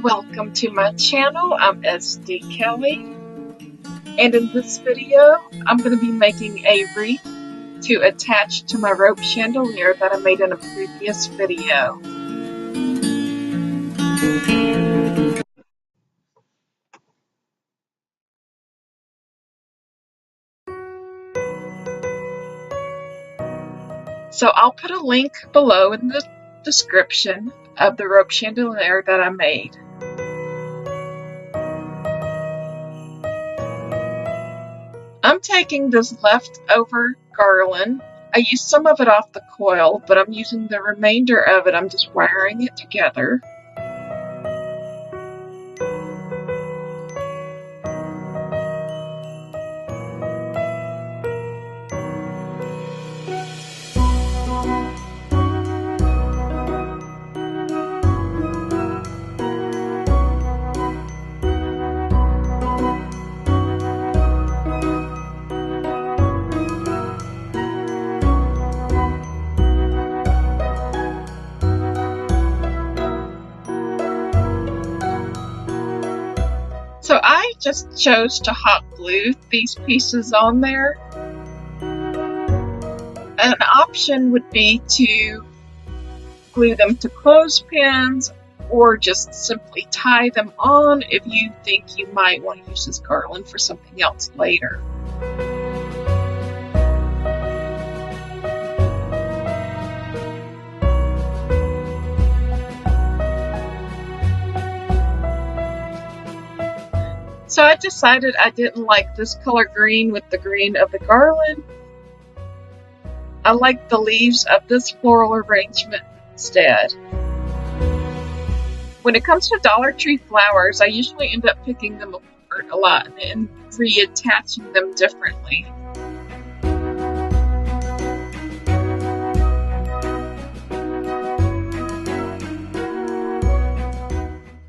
Welcome to my channel. I'm SD Kelly, and in this video I'm going to be making a wreath to attach to my rope chandelier that I made in a previous video. So I'll put a link below in the description of the rope chandelier that I made. I'm taking this leftover garland. I used some of it off the coil, but I'm using the remainder of it. I'm just wiring it together. So I just chose to hot glue these pieces on there. An option would be to glue them to clothespins or just simply tie them on if you think you might want to use this garland for something else later. So I decided I didn't like this color green with the green of the garland. I like the leaves of this floral arrangement instead. When it comes to Dollar Tree flowers, I usually end up picking them apart a lot and reattaching them differently.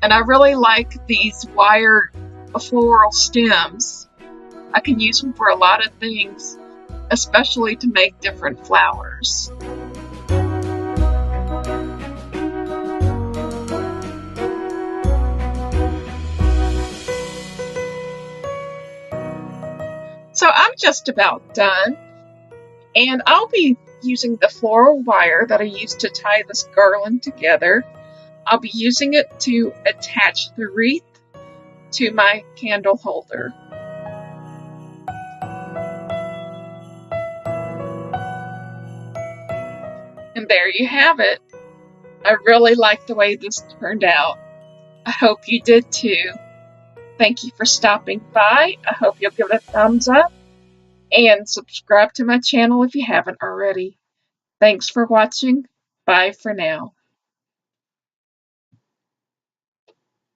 And I really like these wire floral stems. I can use them for a lot of things, especially to make different flowers. So I'm just about done, and I'll be using the floral wire that I used to tie this garland together. I'll be using it to attach the wreath to my candle holder. And there you have it. I really like the way this turned out. I hope you did too. Thank you for stopping by. I hope you'll give it a thumbs up and subscribe to my channel if you haven't already. Thanks for watching. Bye for now.